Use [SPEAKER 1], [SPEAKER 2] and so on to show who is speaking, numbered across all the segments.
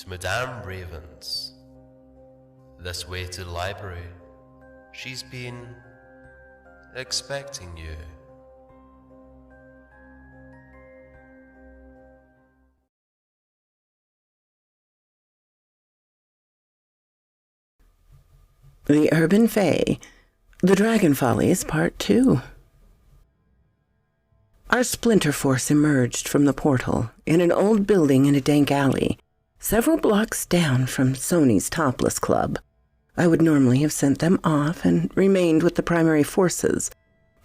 [SPEAKER 1] to Madame Raven's. This way to the library. She's been expecting you.
[SPEAKER 2] The Urban Fae, The Dragon Follies, Part 2. Our splinter force emerged from the portal in an old building in a dank alley, several blocks down from Sony's Topless Club. I would normally have sent them off and remained with the primary forces,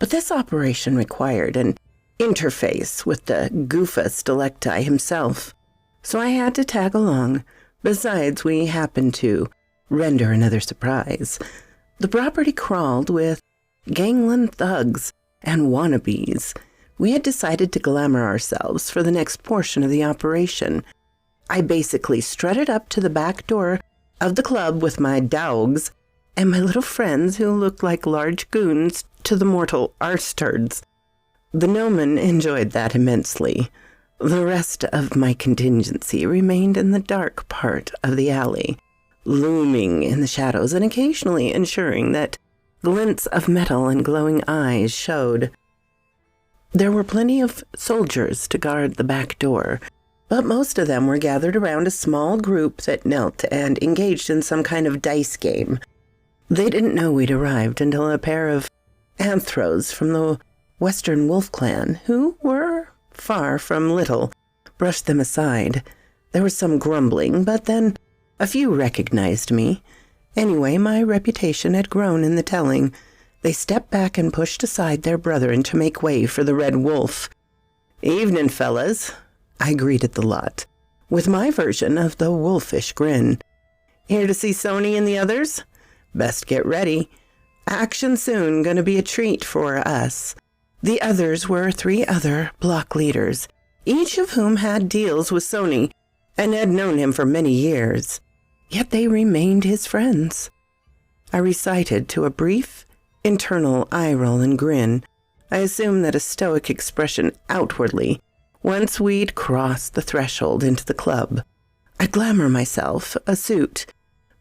[SPEAKER 2] but this operation required an interface with the Goofa Stalecti himself, so I had to tag along. Besides, we happened to render another surprise. The property crawled with gangland thugs and wannabes. We had decided to glamour ourselves for the next portion of the operation. I basically strutted up to the back door of the club with my dogs and my little friends who looked like large goons to the mortal arstards. The gnomon enjoyed that immensely. The rest of my contingency remained in the dark part of the alley, looming in the shadows and occasionally ensuring that glints of metal and glowing eyes showed. There were plenty of soldiers to guard the back door, but most of them were gathered around a small group that knelt and engaged in some kind of dice game. They didn't know we'd arrived until a pair of anthros from the Western Wolf Clan, who were far from little, brushed them aside. There was some grumbling, but then a few recognized me. Anyway, my reputation had grown in the telling. They stepped back and pushed aside their brethren to make way for the Red Wolf. "Evening, fellas," I greeted the lot, with my version of the wolfish grin. "Here to see Sony and the others? Best get ready. Action soon, gonna be a treat for us." The others were 3 other block leaders, each of whom had deals with Sony and had known him for many years. Yet they remained his friends. I recited to a brief, internal eye roll and grin. I assumed that a stoic expression outwardly once we'd crossed the threshold into the club. I'd glamour myself, a suit,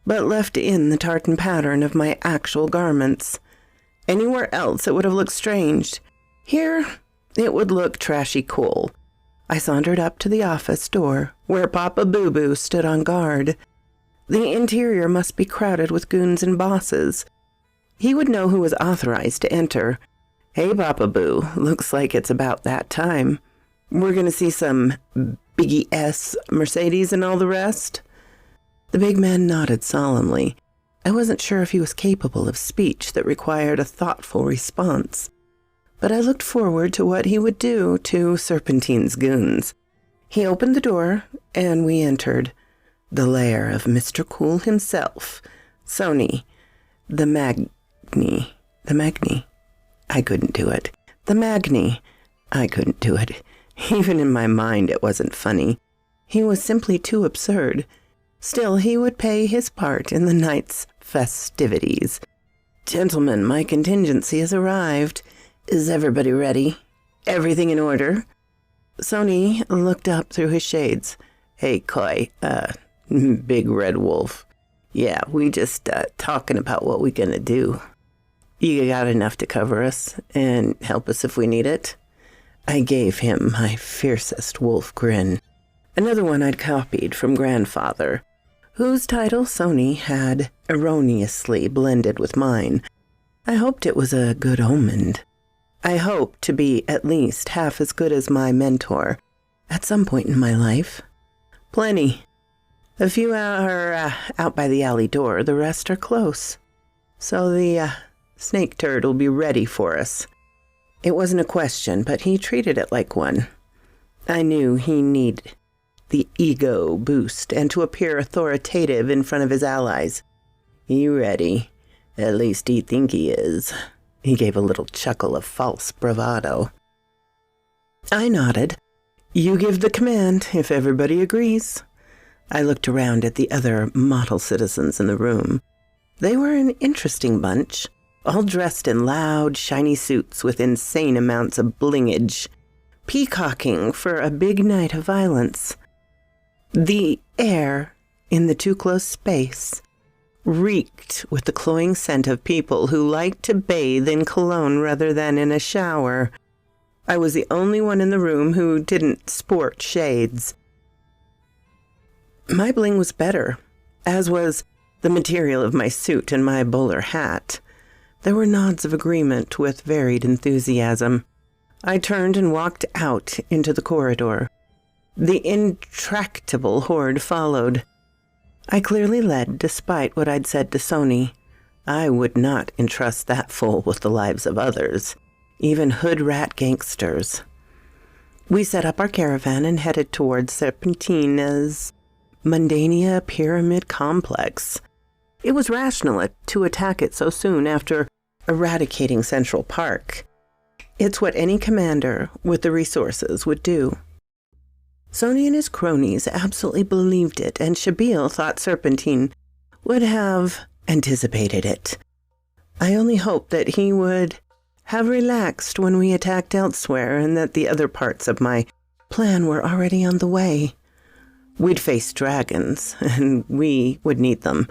[SPEAKER 2] but left in the tartan pattern of my actual garments. Anywhere else it would have looked strange. Here, it would look trashy cool. I sauntered up to the office door, where Papa Boo Boo stood on guard. The interior must be crowded with goons and bosses. He would know who was authorized to enter. "Hey, Papa Boo, looks like it's about that time. We're going to see some Biggie S, Mercedes, and all the rest?" The big man nodded solemnly. I wasn't sure if he was capable of speech that required a thoughtful response, but I looked forward to what he would do to Serpentine's goons. He opened the door, and we entered. The lair of Mr. Cool himself, Sony, the Magni. I couldn't do it. The Magni. I couldn't do it. Even in my mind it wasn't funny. He was simply too absurd. Still, he would pay his part in the night's festivities. "Gentlemen, my contingency has arrived. Is everybody ready? Everything in order?" Sony looked up through his shades. "Hey, Koi, Big Red Wolf. Yeah, we just talking about what we gonna do. You got enough to cover us and help us if we need it?" I gave him my fiercest wolf grin, another one I'd copied from Grandfather, whose title Sony had erroneously blended with mine. I hoped it was a good omen. I hoped to be at least half as good as my mentor at some point in my life. Plenty. A few are out by the alley door, the rest are close. So the snake turd will be ready for us. It wasn't a question, but he treated it like one. I knew he needed the ego boost and to appear authoritative in front of his allies. "You ready? At least he think he is." He gave a little chuckle of false bravado. I nodded. "You give the command if everybody agrees." I looked around at the other model citizens in the room. They were an interesting bunch, all dressed in loud, shiny suits with insane amounts of blingage, peacocking for a big night of violence. The air in the too close space reeked with the cloying scent of people who liked to bathe in cologne rather than in a shower. I was the only one in the room who didn't sport shades. My bling was better, as was the material of my suit and my bowler hat. There were nods of agreement with varied enthusiasm. I turned and walked out into the corridor. The intractable horde followed. I clearly led, despite what I'd said to Sony. I would not entrust that fool with the lives of others, even hood-rat gangsters. We set up our caravan and headed towards Serpentina's Mundania Pyramid Complex. It was rational to attack it so soon after eradicating Central Park. It's what any commander with the resources would do. Sony and his cronies absolutely believed it, and Shabil thought Serpentine would have anticipated it. I only hoped that he would have relaxed when we attacked elsewhere and that the other parts of my plan were already on the way. We'd face dragons, and we would need them.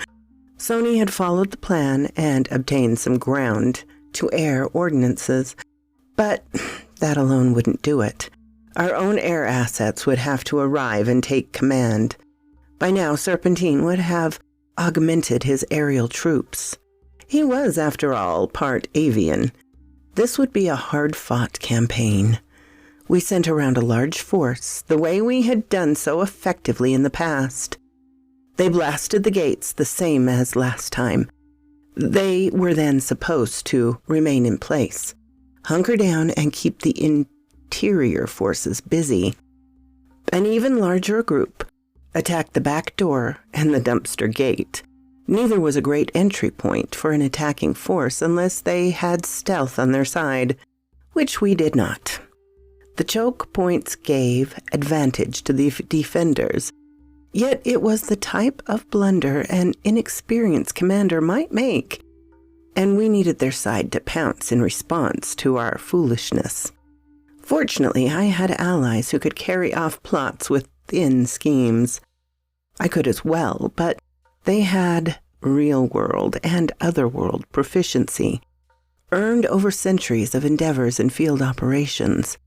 [SPEAKER 2] Sony had followed the plan and obtained some ground-to-air ordnances, but that alone wouldn't do it. Our own air assets would have to arrive and take command. By now, Serpentine would have augmented his aerial troops. He was, after all, part avian. This would be a hard-fought campaign. We sent around a large force, the way we had done so effectively in the past. They blasted the gates the same as last time. They were then supposed to remain in place, hunker down and keep the interior forces busy. An even larger group attacked the back door and the dumpster gate. Neither was a great entry point for an attacking force unless they had stealth on their side, which we did not. The choke points gave advantage to the defenders, yet it was the type of blunder an inexperienced commander might make, and we needed their side to pounce in response to our foolishness. Fortunately, I had allies who could carry off plots within schemes. I could as well, but they had real-world and other-world proficiency, earned over centuries of endeavors in field operations.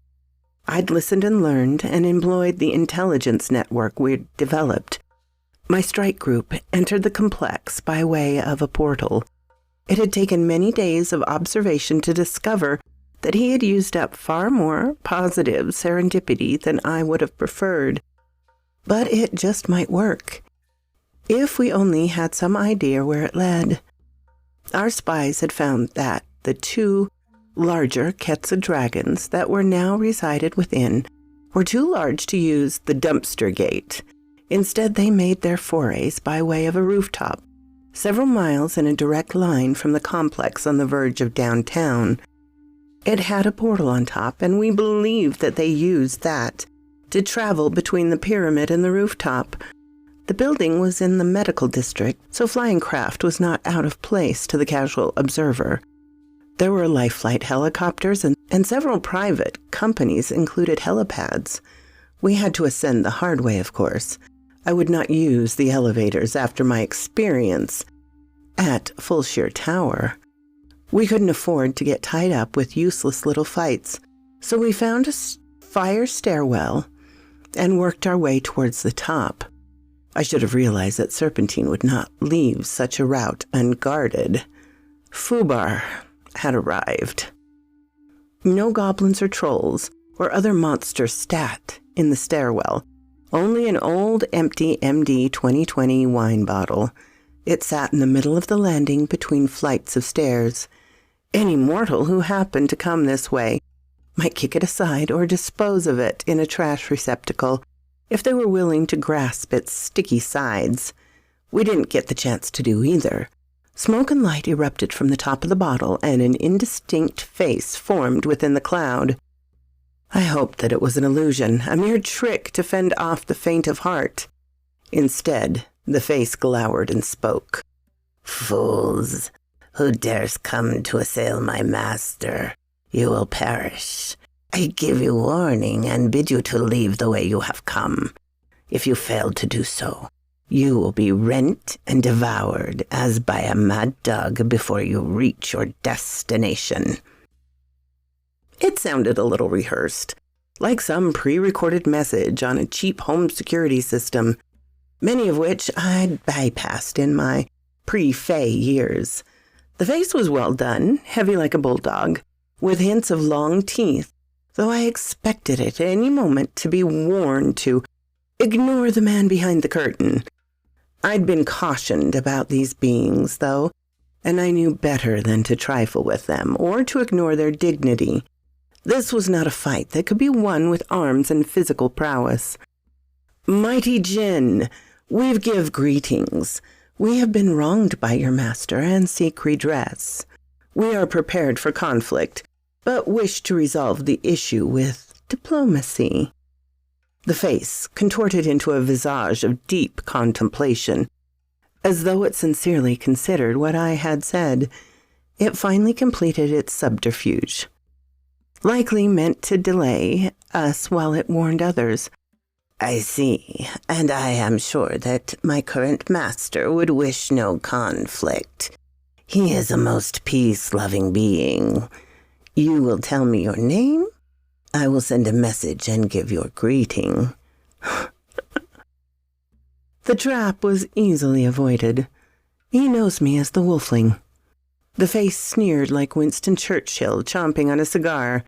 [SPEAKER 2] I'd listened and learned and employed the intelligence network we'd developed. My strike group entered the complex by way of a portal. It had taken many days of observation to discover that he had used up far more positive serendipity than I would have preferred. But it just might work, if we only had some idea where it led. Our spies had found that the two larger Quetzal dragons that were now resided within were too large to use the dumpster gate. Instead, they made their forays by way of a rooftop, several miles in a direct line from the complex on the verge of downtown. It had a portal on top, and we believed that they used that to travel between the pyramid and the rooftop. The building was in the medical district, so flying craft was not out of place to the casual observer. There were life flight helicopters, and several private companies included helipads. We had to ascend the hard way, of course. I would not use the elevators after my experience at Fulshire Tower. We couldn't afford to get tied up with useless little fights, so we found a fire stairwell and worked our way towards the top. I should have realized that Serpentine would not leave such a route unguarded. Fubar had arrived. No goblins or trolls or other monsters sat in the stairwell, only an old empty MD 2020 wine bottle. It sat in the middle of the landing between flights of stairs. Any mortal who happened to come this way might kick it aside or dispose of it in a trash receptacle if they were willing to grasp its sticky sides. We didn't get the chance to do either. Smoke and light erupted from the top of the bottle, and an indistinct face formed within the cloud. I hoped that it was an illusion, a mere trick to fend off the faint of heart. Instead, the face glowered and spoke. "Fools! Who dares come to assail my master? You will perish. I give you warning and bid you to leave the way you have come. If you fail to do so, You will be rent and devoured as by a mad dog before you reach your destination." It sounded a little rehearsed, like some pre-recorded message on a cheap home security system, many of which I'd bypassed in my pre-Fey years. The face was well done, heavy like a bulldog, with hints of long teeth, though I expected it at any moment to be warned to ignore the man behind the curtain. I'd been cautioned about these beings, though, and I knew better than to trifle with them or to ignore their dignity. This was not a fight that could be won with arms and physical prowess. "Mighty Jinn, we give greetings. We have been wronged by your master and seek redress. We are prepared for conflict, but wish to resolve the issue with diplomacy." The face contorted into a visage of deep contemplation, as though it sincerely considered what I had said. It finally completed its subterfuge, likely meant to delay us while it warned others. "I see, and I am sure that my current master would wish no conflict. He is a most peace-loving being. You will tell me your name? I will send a message and give your greeting." The trap was easily avoided. He knows me as the Wolfling. The face sneered like Winston Churchill chomping on a cigar,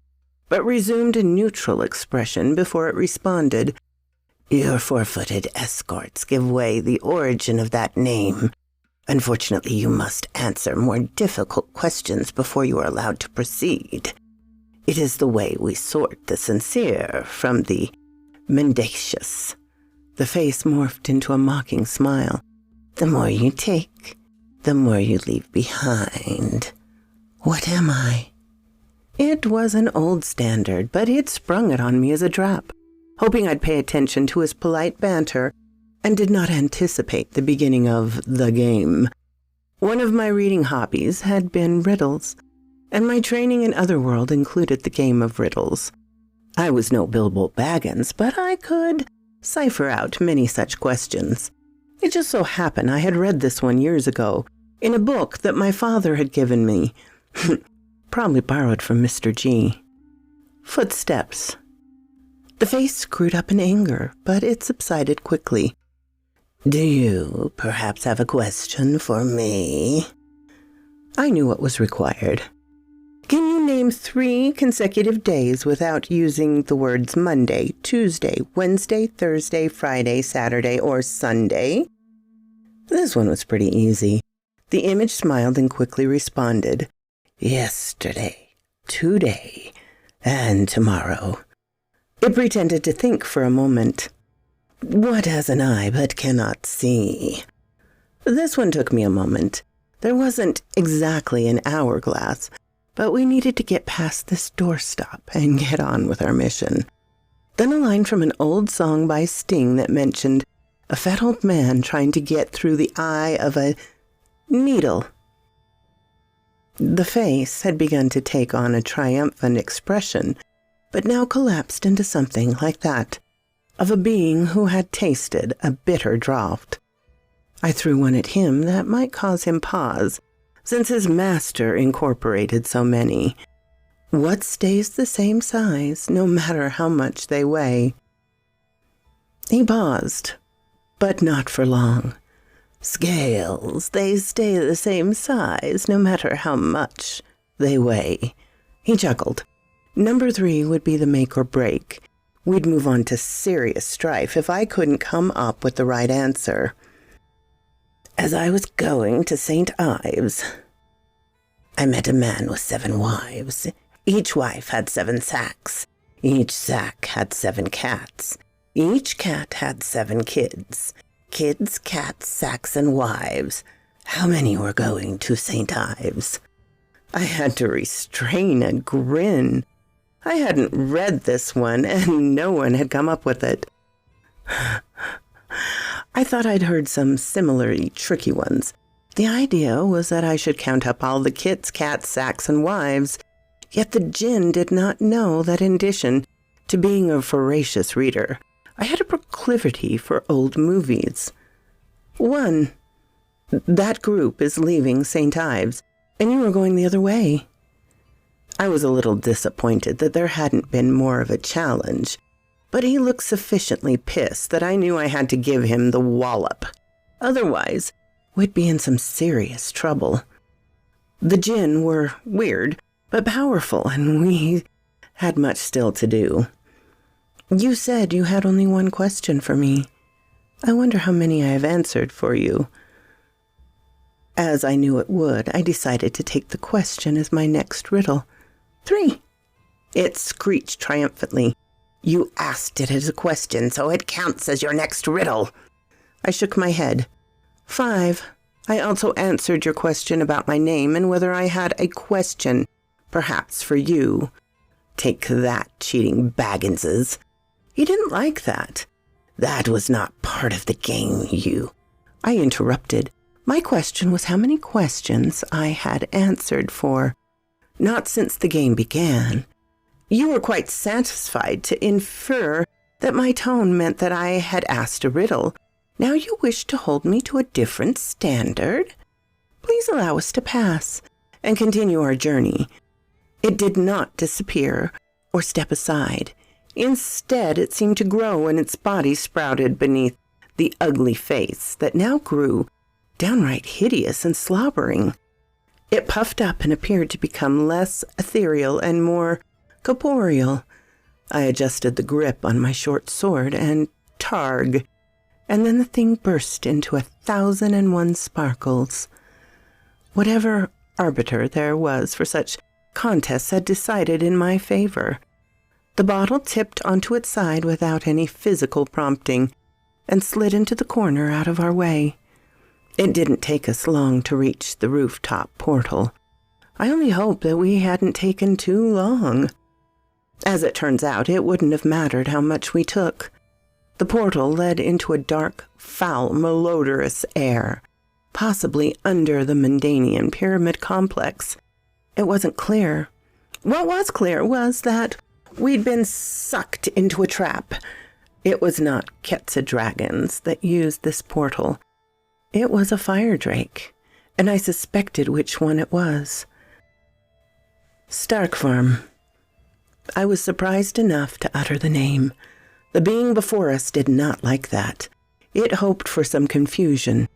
[SPEAKER 2] but resumed a neutral expression before it responded. "Your four-footed escorts give away the origin of that name. Unfortunately, you must answer more difficult questions before you are allowed to proceed. It is the way we sort the sincere from the mendacious." The face morphed into a mocking smile. "The more you take, the more you leave behind. What am I?" It was an old standard, but he'd sprung it on me as a trap, hoping I'd pay attention to his polite banter, and did not anticipate the beginning of the game. One of my reading hobbies had been riddles, and my training in Otherworld included the game of riddles. I was no Bilbo Baggins, but I could cipher out many such questions. It just so happened I had read this one years ago, in a book that my father had given me, probably borrowed from Mr. G. Footsteps. The face screwed up in anger, but it subsided quickly. "Do you perhaps have a question for me?" I knew what was required. "Can you name 3 consecutive days without using the words Monday, Tuesday, Wednesday, Thursday, Friday, Saturday, or Sunday?" This one was pretty easy. The image smiled and quickly responded. "Yesterday, today, and tomorrow." It pretended to think for a moment. "What has an eye but cannot see?" This one took me a moment. There wasn't exactly an hourglass, but we needed to get past this doorstop and get on with our mission. Then a line from an old song by Sting that mentioned a fat old man trying to get through the eye of a needle. The face had begun to take on a triumphant expression, but now collapsed into something like that of a being who had tasted a bitter draught. I threw one at him that might cause him pause, since his master incorporated so many. What stays the same size, no matter how much they weigh? He paused, but not for long. "Scales, they stay the same size, no matter how much they weigh." He chuckled. Number 3 would be the make or break. We'd move on to serious strife if I couldn't come up with the right answer. "As I was going to St. Ives, I met a man with 7 wives. Each wife had 7 sacks. Each sack had 7 cats. Each cat had 7 kids. Kids, cats, sacks, and wives. How many were going to St. Ives?" I had to restrain a grin. I hadn't read this one, and no one had come up with it. I thought I'd heard some similarly tricky ones. The idea was that I should count up all the kits, cats, sacks, and wives, yet the djinn did not know that in addition to being a voracious reader, I had a proclivity for old movies. One. That group is leaving St. Ives, and you are going the other way. I was a little disappointed that there hadn't been more of a challenge, but he looked sufficiently pissed that I knew I had to give him the wallop. Otherwise, we'd be in some serious trouble. The Jinn were weird, but powerful, and we had much still to do. You said you had only one question for me. I wonder how many I have answered for you. As I knew it would, I decided to take the question as my next riddle. 3. It screeched triumphantly. You asked it as a question, so it counts as your next riddle. I shook my head. 5. I also answered your question about my name and whether I had a question, perhaps for you. Take that, cheating Bagginses. He didn't like that. That was not part of the game, you. I interrupted. My question was how many questions I had answered for. Not since the game began. You were quite satisfied to infer that my tone meant that I had asked a riddle. Now you wish to hold me to a different standard? Please allow us to pass and continue our journey. It did not disappear or step aside. Instead, it seemed to grow, and its body sprouted beneath the ugly face that now grew downright hideous and slobbering. It puffed up and appeared to become less ethereal and more corporeal. I adjusted the grip on my short sword and targ, and then the thing burst into 1,001 sparkles. Whatever arbiter there was for such contests had decided in my favor. The bottle tipped onto its side without any physical prompting and slid into the corner out of our way. It didn't take us long to reach the rooftop portal. I only hoped that we hadn't taken too long. As it turns out, it wouldn't have mattered how much we took. The portal led into a dark, foul, malodorous air, possibly under the Mundanian pyramid complex. It wasn't clear. What was clear was that we'd been sucked into a trap. It was not Ketsa dragons that used this portal. It was a fire drake, and I suspected which one it was. Starkfarm. I was surprised enough to utter the name. The being before us did not like that. It hoped for some confusion,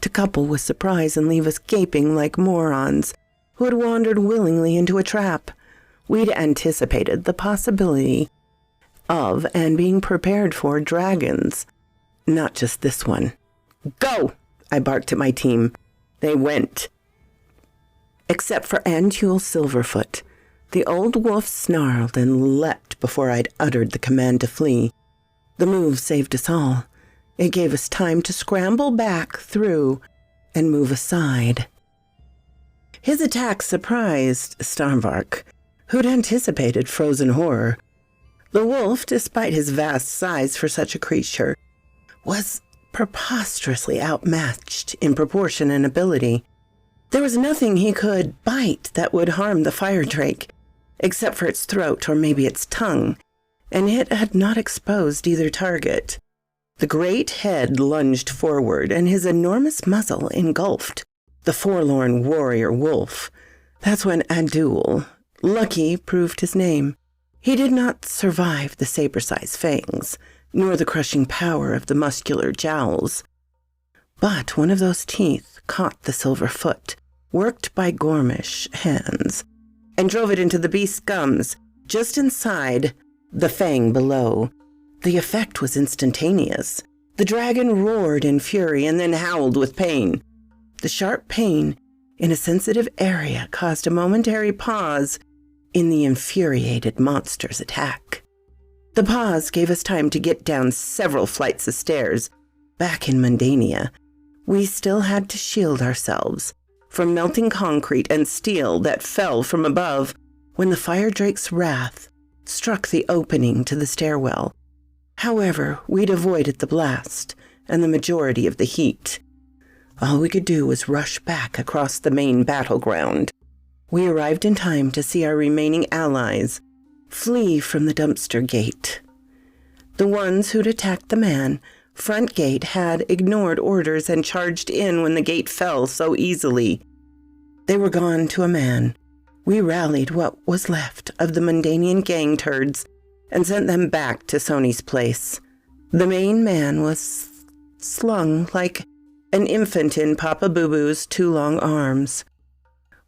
[SPEAKER 2] to couple with surprise and leave us gaping like morons who had wandered willingly into a trap. We'd anticipated the possibility of and being prepared for dragons. Not just this one. Go! I barked at my team. They went. Except for Antule Silverfoot. The old wolf snarled and leapt before I'd uttered the command to flee. The move saved us all. It gave us time to scramble back through and move aside. His attack surprised Starvark, who'd anticipated frozen horror. The wolf, despite his vast size for such a creature, was preposterously outmatched in proportion and ability. There was nothing he could bite that would harm the fire drake, except for its throat or maybe its tongue, and it had not exposed either target. The great head lunged forward, and his enormous muzzle engulfed the forlorn warrior wolf. That's when Adul, Lucky, proved his name. He did not survive the saber-sized fangs, nor the crushing power of the muscular jowls. But one of those teeth caught the silver foot, worked by Gormish hands, and drove it into the beast's gums, just inside the fang below. The effect was instantaneous. The dragon roared in fury and then howled with pain. The sharp pain in a sensitive area caused a momentary pause in the infuriated monster's attack. The pause gave us time to get down several flights of stairs. Back in Mundania, we still had to shield ourselves from melting concrete and steel that fell from above when the fire drake's wrath struck the opening to the stairwell. However, we'd avoided the blast and the majority of the heat. All we could do was rush back across the main battleground. We arrived in time to see our remaining allies flee from the dumpster gate. The ones who'd attacked the man front gate had ignored orders and charged in when the gate fell so easily. They were gone to a man. We rallied what was left of the Mundanian gang turds and sent them back to Sony's place. The main man was slung like an infant in Papa Boo-Boo's two long arms.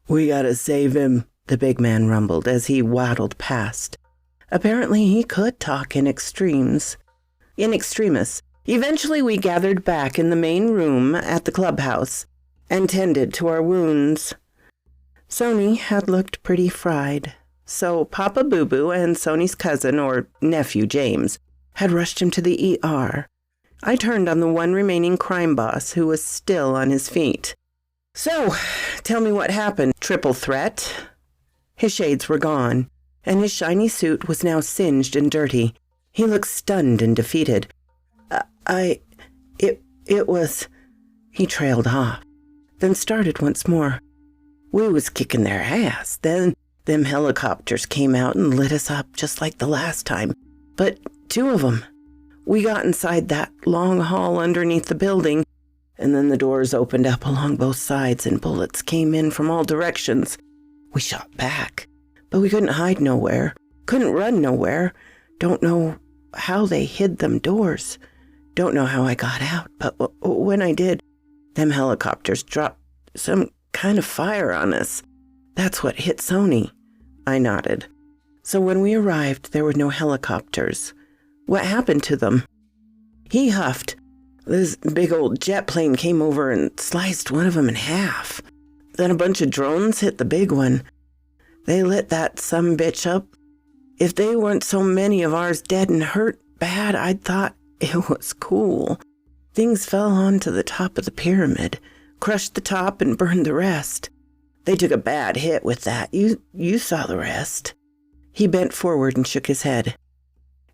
[SPEAKER 2] "We gotta save him," the big man rumbled as he waddled past. Apparently he could talk in extremis. Eventually we gathered back in the main room at the clubhouse and tended to our wounds. Sony had looked pretty fried, so Papa Boo-Boo and Sony's cousin, or nephew James, had rushed him to the ER. I turned on the one remaining crime boss who was still on his feet. "So, tell me what happened, triple threat." His shades were gone, and his shiny suit was now singed and dirty. He looked stunned and defeated. It was... He trailed off, then started once more. "We was kicking their ass. Then them helicopters came out and lit us up just like the last time. But 2 of them. We got inside that long hall underneath the building, and then the doors opened up along both sides and bullets came in from all directions. We shot back, but we couldn't hide nowhere, couldn't run nowhere. Don't know how they hid them doors. Don't know how I got out, but when I did, them helicopters dropped some kind of fire on us. That's what hit Sony." I nodded. "So when we arrived, there were no helicopters. What happened to them?" He huffed. "This big old jet plane came over and sliced one of them in half. Then a bunch of drones hit the big one. They lit that sumbitch up. If they weren't so many of ours dead and hurt bad, I'd thought it was cool. Things fell onto the top of the pyramid, crushed the top and burned the rest. They took a bad hit with that. You saw the rest." He bent forward and shook his head.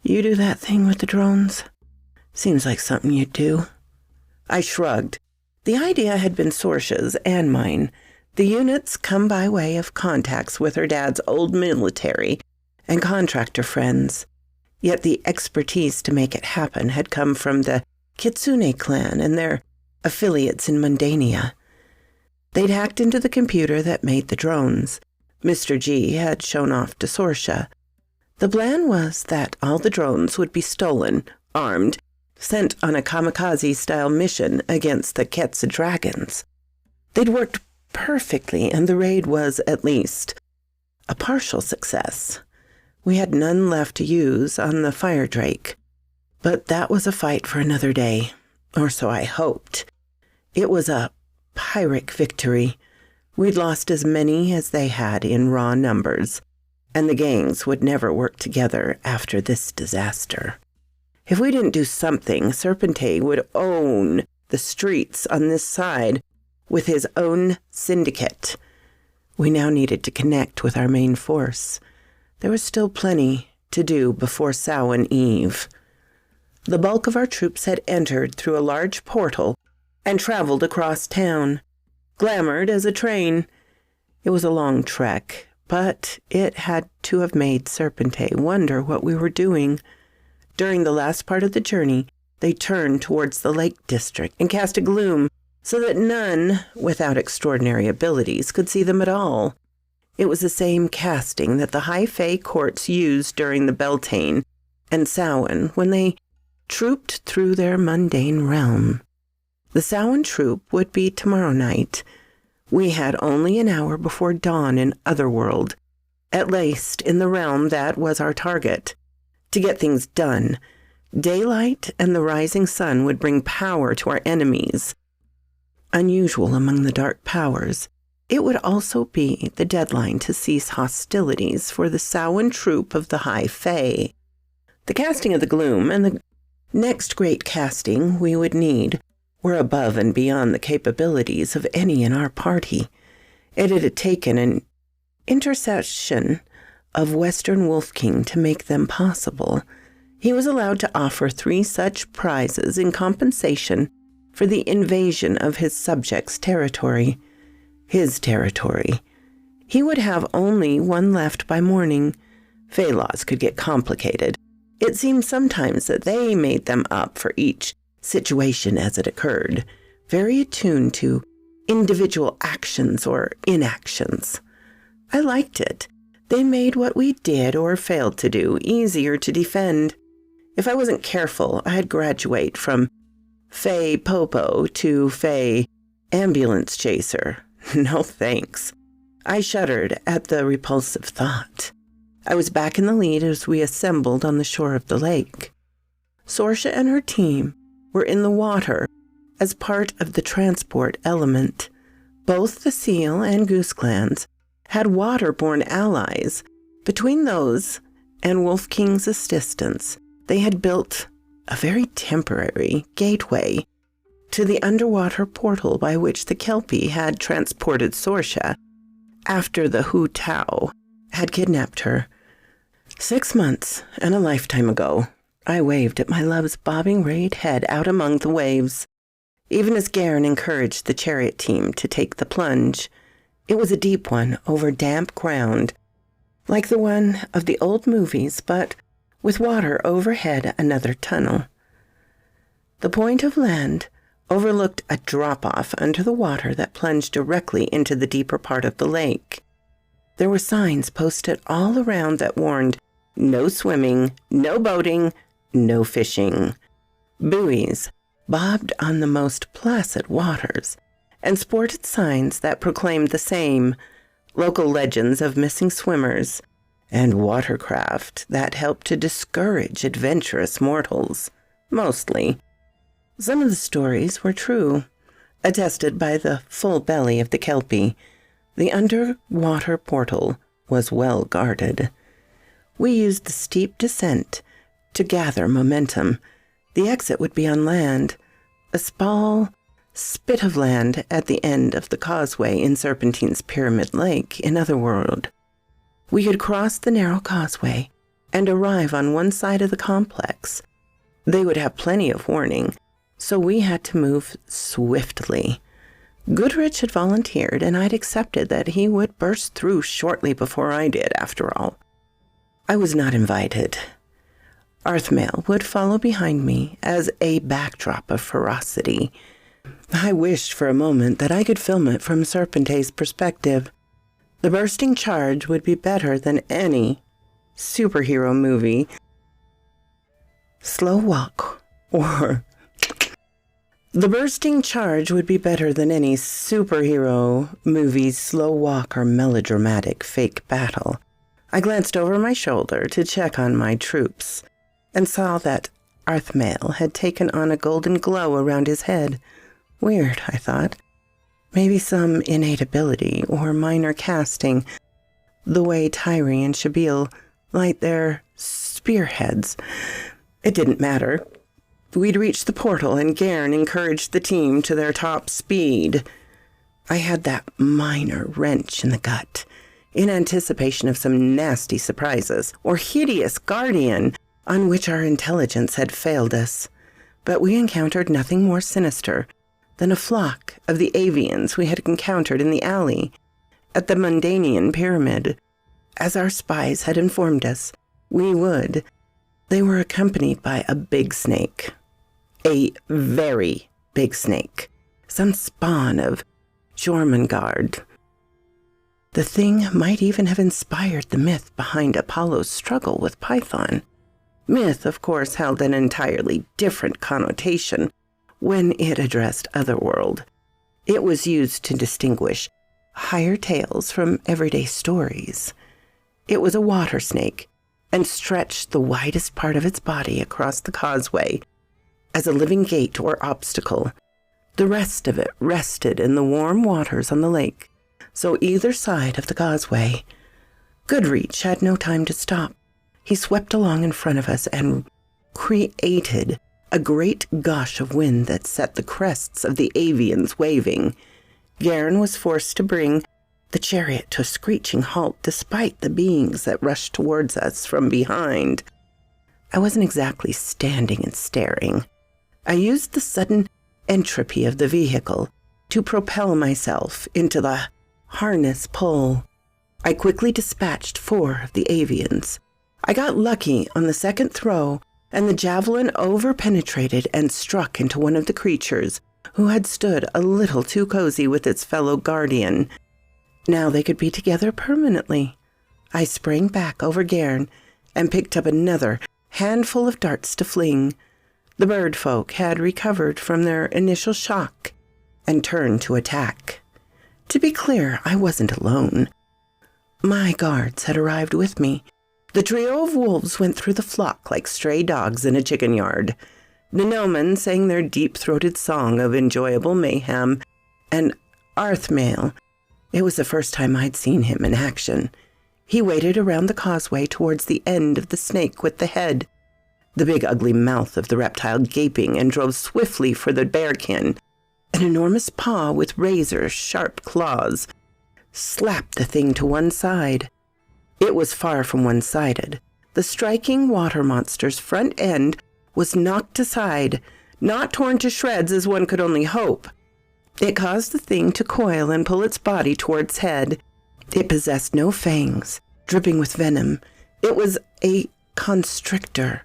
[SPEAKER 2] "You do that thing with the drones? Seems like something you'd do." I shrugged. The idea had been Sorcia's and mine. The units come by way of contacts with her dad's old military and contractor friends. Yet the expertise to make it happen had come from the Kitsune clan and their affiliates in Mundania. They'd hacked into the computer that made the drones. Mr. G had shown off to Sorcia. The plan was that all the drones would be stolen, armed, sent on a kamikaze-style mission against the Quetzal dragons. They'd worked perfectly, and the raid was, at least, a partial success. We had none left to use on the Fire Drake. But that was a fight for another day, or so I hoped. It was a Pyrrhic victory. We'd lost as many as they had in raw numbers, and the gangs would never work together after this disaster. If we didn't do something, Serpente would own the streets on this side with his own syndicate. We now needed to connect with our main force. There was still plenty to do before Samhain Eve. The bulk of our troops had entered through a large portal and traveled across town, glamored as a train. It was a long trek, but it had to have made Serpente wonder what we were doing. During the last part of the journey, they turned towards the Lake District and cast a gloom so that none without extraordinary abilities could see them at all. It was the same casting that the High Fae courts used during the Beltane and Samhain when they trooped through their mundane realm. The Samhain troop would be tomorrow night. We had only an hour before dawn in Otherworld, at least in the realm that was our target. To get things done, daylight and the rising sun would bring power to our enemies. Unusual among the dark powers, it would also be the deadline to cease hostilities for the Samhain troop of the High Fae. The casting of the gloom and the next great casting we would need were above and beyond the capabilities of any in our party. It had taken an intercession of Western Wolf King to make them possible. He was allowed to offer 3 such prizes in compensation for the invasion of his subjects' territory. His territory. He would have only one left by morning. Fae laws could get complicated. It seemed sometimes that they made them up for each situation as it occurred, very attuned to individual actions or inactions. I liked it. They made what we did or failed to do easier to defend. If I wasn't careful, I'd graduate from Fay Popo to Fay Ambulance Chaser. No thanks. I shuddered at the repulsive thought. I was back in the lead as we assembled on the shore of the lake. Sorsha and her team were in the water as part of the transport element. Both the seal and goose clans had waterborne allies. Between those and Wolf King's assistance, they had built a very temporary gateway to the underwater portal by which the Kelpie had transported Sorsha after the Hu Tao had kidnapped her. 6 months and a lifetime ago, I waved at my love's bobbing rayed head out among the waves. Even as Garen encouraged the chariot team to take the plunge, it was a deep one over damp ground, like the one of the old movies, but with water overhead another tunnel. The point of land overlooked a drop-off under the water that plunged directly into the deeper part of the lake. There were signs posted all around that warned, no swimming, no boating, no fishing. Buoys bobbed on the most placid waters and sported signs that proclaimed the same, local legends of missing swimmers and watercraft that helped to discourage adventurous mortals, mostly. Some of the stories were true, attested by the full belly of the Kelpie. The underwater portal was well guarded. We used the steep descent to gather momentum. The exit would be on land, a small spit of land at the end of the causeway in Serpentine's Pyramid Lake in Otherworld. We could cross the narrow causeway and arrive on one side of the complex. They would have plenty of warning, so we had to move swiftly. Goodrich had volunteered, and I'd accepted that he would burst through shortly before I did, after all. I was not invited. Arthmail would follow behind me as a backdrop of ferocity. I wished for a moment that I could film it from Serpente's perspective. The bursting charge would be better than any superhero movie. The bursting charge would be better than any superhero movie's slow walk or melodramatic fake battle. I glanced over my shoulder to check on my troops and saw that Arthmail had taken on a golden glow around his head. Weird, I thought. Maybe some innate ability or minor casting, the way Tyree and Shabil light their spearheads. It didn't matter. We'd reached the portal, and Garen encouraged the team to their top speed. I had that minor wrench in the gut, in anticipation of some nasty surprises or hideous guardian on which our intelligence had failed us. But we encountered nothing more sinister than a flock of the avians we had encountered in the alley at the Mundanian Pyramid. As our spies had informed us we would, they were accompanied by a big snake. A very big snake, some spawn of Jormungand. The thing might even have inspired the myth behind Apollo's struggle with Python. Myth, of course, held an entirely different connotation when it addressed Otherworld. It was used to distinguish higher tales from everyday stories. It was a water snake and stretched the widest part of its body across the causeway as a living gate or obstacle. The rest of it rested in the warm waters on the lake, so either side of the causeway. Goodreach had no time to stop. He swept along in front of us and created a great gush of wind that set the crests of the avians waving. Garen was forced to bring the chariot to a screeching halt despite the beings that rushed towards us from behind. I wasn't exactly standing and staring. I used the sudden entropy of the vehicle to propel myself into the harness pull. I quickly dispatched 4 of the avians. I got lucky on the second throw and the javelin over-penetrated and struck into one of the creatures who had stood a little too cozy with its fellow guardian. Now they could be together permanently. I sprang back over Gairn and picked up another handful of darts to fling. The bird folk had recovered from their initial shock and turned to attack. To be clear, I wasn't alone. My guards had arrived with me. The trio of wolves went through the flock like stray dogs in a chicken yard. The gnomon sang their deep-throated song of enjoyable mayhem, and Arthmail, it was the first time I'd seen him in action. He waded around the causeway towards the end of the snake with the head, the big ugly mouth of the reptile gaping, and drove swiftly for the bearkin. An enormous paw with razor-sharp claws slapped the thing to one side. It was far from one-sided. The striking water monster's front end was knocked aside, not torn to shreds as one could only hope. It caused the thing to coil and pull its body toward its head. It possessed no fangs, dripping with venom. It was a constrictor,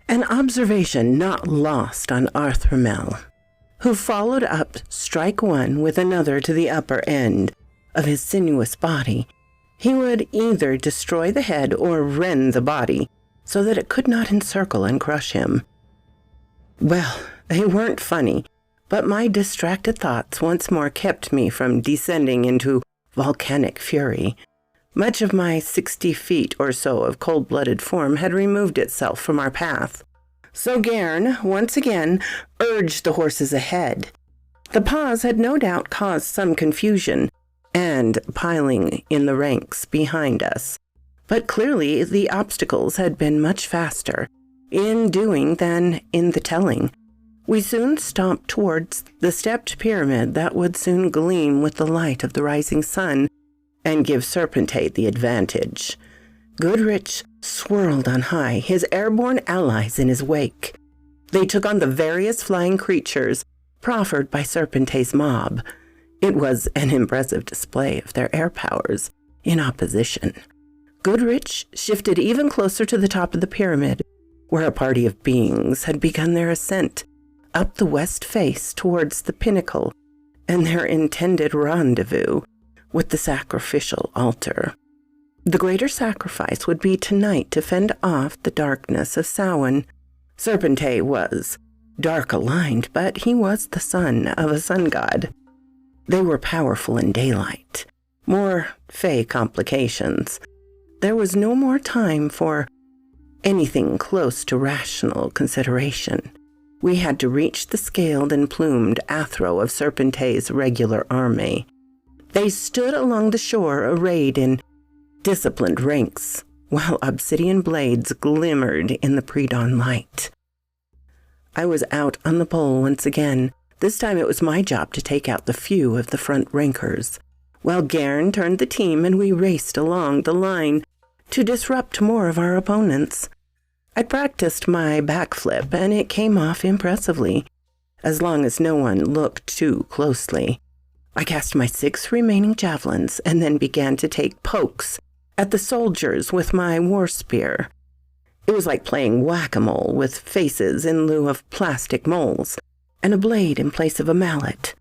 [SPEAKER 2] an observation not lost on Arthramel, who followed up strike one with another to the upper end of his sinuous body. He would either destroy the head or rend the body so that it could not encircle and crush him. Well, they weren't funny, but my distracted thoughts once more kept me from descending into volcanic fury. Much of my 60 feet or so of cold-blooded form had removed itself from our path. So Gairn, once again, urged the horses ahead. The pause had no doubt caused some confusion and piling in the ranks behind us. But clearly the obstacles had been much faster in doing than in the telling. We soon stomped towards the stepped pyramid that would soon gleam with the light of the rising sun and give Serpentine the advantage. Goodrich swirled on high, his airborne allies in his wake. They took on the various flying creatures proffered by Serpentine's mob. It was an impressive display of their air powers in opposition. Goodrich shifted even closer to the top of the pyramid, where a party of beings had begun their ascent up the west face towards the pinnacle and their intended rendezvous with the sacrificial altar. The greater sacrifice would be tonight to fend off the darkness of Samhain. Serpentine was dark-aligned, but he was the son of a sun god. They were powerful in daylight. More fey complications. There was no more time for anything close to rational consideration. We had to reach the scaled and plumed athro of Serpentine's regular army. They stood along the shore arrayed in disciplined ranks, while obsidian blades glimmered in the pre-dawn light. I was out on the pole once again. This time it was my job to take out the few of the front rankers, while Gairn turned the team and we raced along the line to disrupt more of our opponents. I practiced my backflip, and it came off impressively, as long as no one looked too closely. I cast my 6 remaining javelins and then began to take pokes at the soldiers with my war spear. It was like playing whack-a-mole with faces in lieu of plastic moles and a blade in place of a mallet.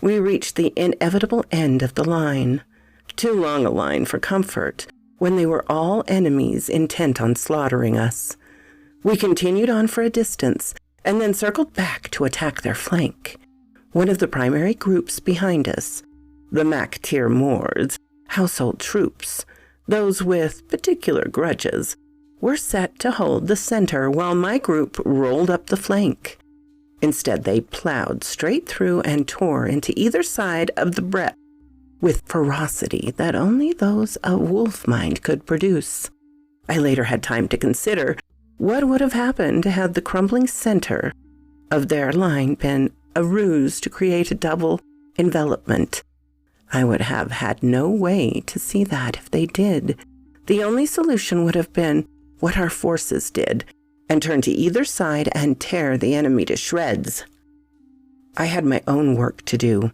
[SPEAKER 2] We reached the inevitable end of the line, too long a line for comfort, when they were all enemies intent on slaughtering us. We continued on for a distance and then circled back to attack their flank. One of the primary groups behind us, the Mac-Tier Moors, household troops, those with particular grudges, were set to hold the center while my group rolled up the flank. Instead, they plowed straight through and tore into either side of the breadth with ferocity that only those of wolf mind could produce. I later had time to consider what would have happened had the crumbling center of their line been a ruse to create a double envelopment. I would have had no way to see that if they did. The only solution would have been what our forces did, and turn to either side and tear the enemy to shreds. I had my own work to do.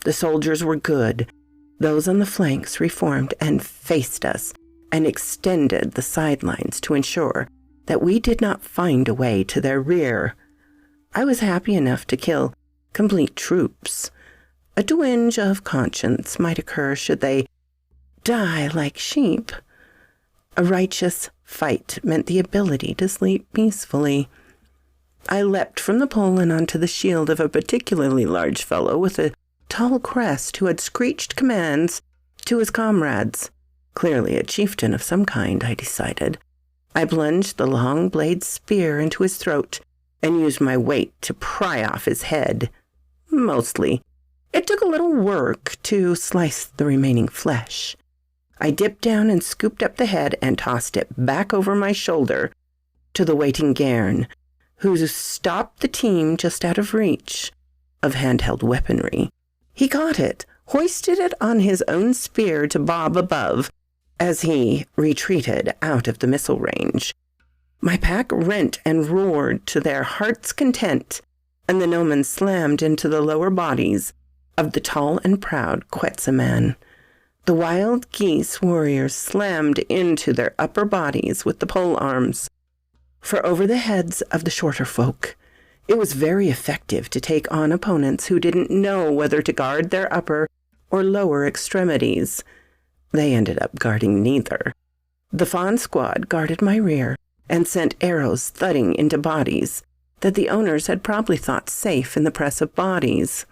[SPEAKER 2] The soldiers were good. Those on the flanks reformed and faced us and extended the sidelines to ensure that we did not find a way to their rear. I was happy enough to kill complete troops. A twinge of conscience might occur should they die like sheep. A righteous fight meant the ability to sleep peacefully. I leapt from the pole and onto the shield of a particularly large fellow with a tall crest who had screeched commands to his comrades. Clearly a chieftain of some kind, I decided. I plunged the long blade spear into his throat and used my weight to pry off his head. Mostly. It took a little work to slice the remaining flesh. I dipped down and scooped up the head and tossed it back over my shoulder to the waiting Gairn, who stopped the team just out of reach of handheld weaponry. He caught it, hoisted it on his own spear to bob above as he retreated out of the missile range. My pack rent and roared to their heart's content, and the gnomon slammed into the lower bodies of the tall and proud Quetzalman. The wild geese warriors slammed into their upper bodies with the pole arms. For over the heads of the shorter folk, it was very effective to take on opponents who didn't know whether to guard their upper or lower extremities. They ended up guarding neither. The fawn squad guarded my rear and sent arrows thudding into bodies that the owners had probably thought safe in the press of bodies.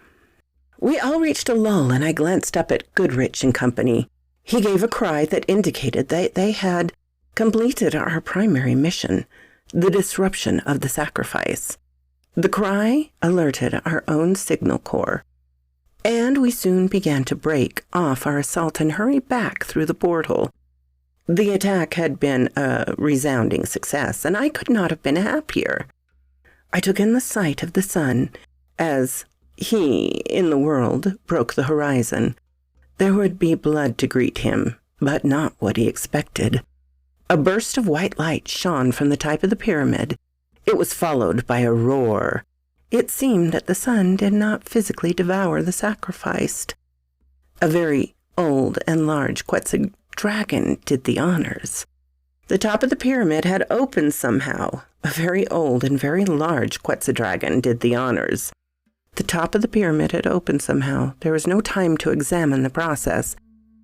[SPEAKER 2] We all reached a lull, and I glanced up at Goodrich and company. He gave a cry that indicated that they had completed our primary mission, the disruption of the sacrifice. The cry alerted our own signal corps, and we soon began to break off our assault and hurry back through the portal. The attack had been a resounding success, and I could not have been happier. I took in the sight of the sun as he, in the world, broke the horizon. There would be blood to greet him, but not what he expected. A burst of white light shone from the top of the pyramid. It was followed by a roar. It seemed that the sun did not physically devour the sacrificed. A very old and large Quetzal dragon did the honors. The top of the pyramid had opened somehow. A very old and very large Quetzal dragon did the honors. The top of the pyramid had opened somehow. There was no time to examine the process,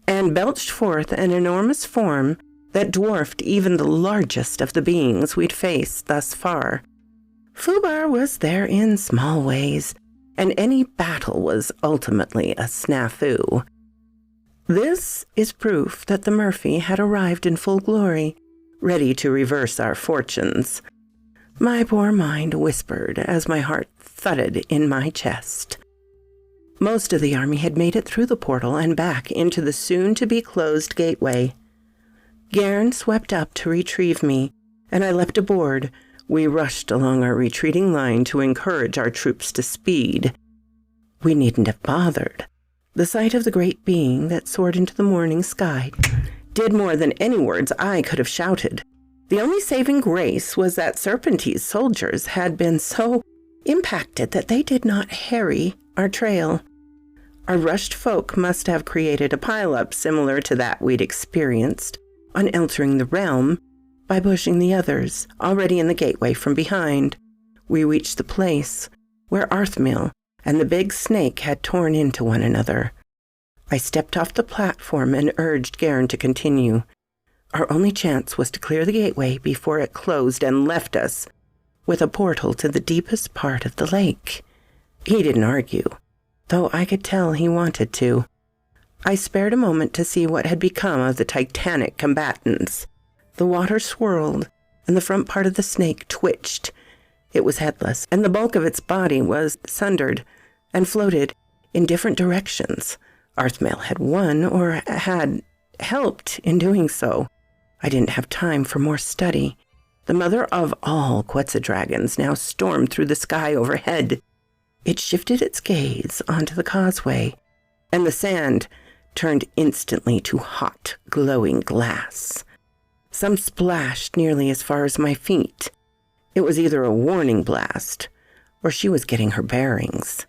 [SPEAKER 2] and belched forth an enormous form that dwarfed even the largest of the beings we'd faced thus far. Fubar was there in small ways, and any battle was ultimately a snafu. This is proof that the Murphy had arrived in full glory, ready to reverse our fortunes. My poor mind whispered as my heart thudded in my chest. Most of the army had made it through the portal and back into the soon-to-be-closed gateway. Gairn swept up to retrieve me, and I leapt aboard. We rushed along our retreating line to encourage our troops to speed. We needn't have bothered. The sight of the great being that soared into the morning sky did more than any words I could have shouted. The only saving grace was that Serpenty's soldiers had been so impacted that they did not harry our trail. Our rushed folk must have created a pileup similar to that we'd experienced on entering the realm by pushing the others, already in the gateway, from behind. We reached the place where Arthmil and the big snake had torn into one another. I stepped off the platform and urged Gairn to continue. Our only chance was to clear the gateway before it closed and left us with a portal to the deepest part of the lake. He didn't argue, though I could tell he wanted to. I spared a moment to see what had become of the titanic combatants. The water swirled, and the front part of the snake twitched. It was headless, and the bulk of its body was sundered and floated in different directions. Arthmil had won, or had helped in doing so. I didn't have time for more study. The mother of all Quetzal dragons now stormed through the sky overhead. It shifted its gaze onto the causeway, and the sand turned instantly to hot, glowing glass. Some splashed nearly as far as my feet. It was either a warning blast, or she was getting her bearings.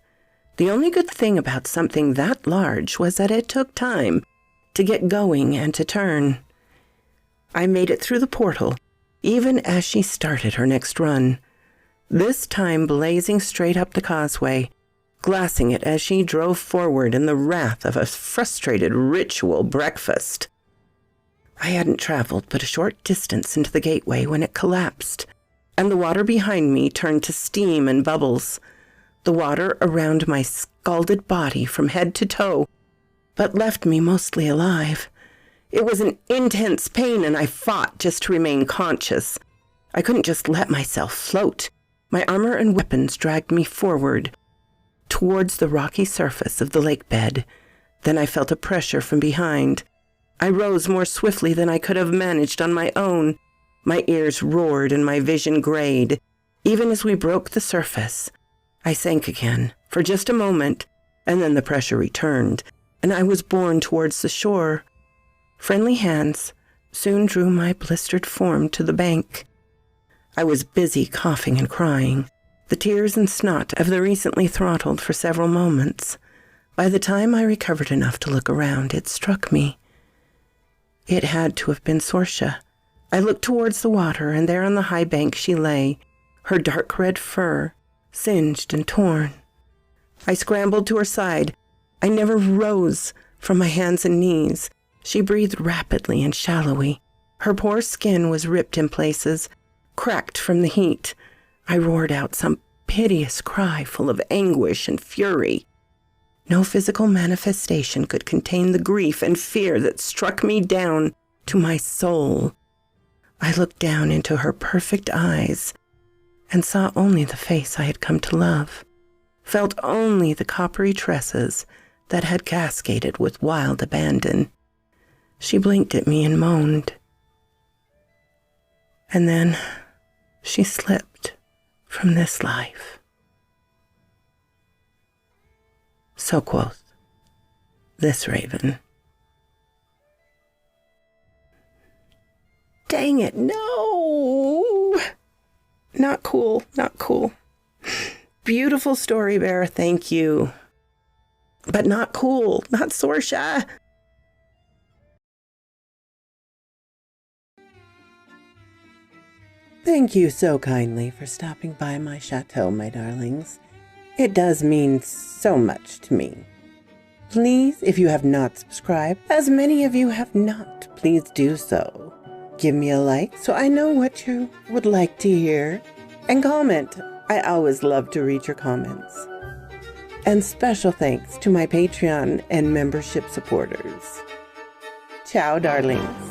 [SPEAKER 2] The only good thing about something that large was that it took time to get going and to turn. I made it through the portal even as she started her next run, this time blazing straight up the causeway, glassing it as she drove forward in the wrath of a frustrated ritual breakfast. I hadn't traveled but a short distance into the gateway when it collapsed, and the water behind me turned to steam and bubbles. The water around my scalded body from head to toe, but left me mostly alive. It was an intense pain, and I fought just to remain conscious. I couldn't just let myself float. My armor and weapons dragged me forward, towards the rocky surface of the lake bed. Then I felt a pressure from behind. I rose more swiftly than I could have managed on my own. My ears roared and my vision grayed. Even as we broke the surface, I sank again for just a moment, and then the pressure returned, and I was borne towards the shore. Friendly hands soon drew my blistered form to the bank. I was busy coughing and crying, the tears and snot of the recently throttled for several moments. By the time I recovered enough to look around, it struck me. It had to have been Sorcia. I looked towards the water, and there on the high bank she lay, her dark red fur singed and torn. I scrambled to her side. I never rose from my hands and knees. She breathed rapidly and shallowly. Her poor skin was ripped in places, cracked from the heat. I roared out some piteous cry full of anguish and fury. No physical manifestation could contain the grief and fear that struck me down to my soul. I looked down into her perfect eyes and saw only the face I had come to love, felt only the coppery tresses that had cascaded with wild abandon. She blinked at me and moaned. And then she slipped from this life. So quoth this raven. Dang it, no! Not cool, not cool. Beautiful story, Bear, thank you. But not cool, not Sorcia. Thank you so kindly for stopping by my chateau, my darlings. It does mean so much to me. Please, if you have not subscribed, as many of you have not, please do so. Give me a like so I know what you would like to hear. And comment. I always love to read your comments. And special thanks to my Patreon and membership supporters. Ciao, darlings.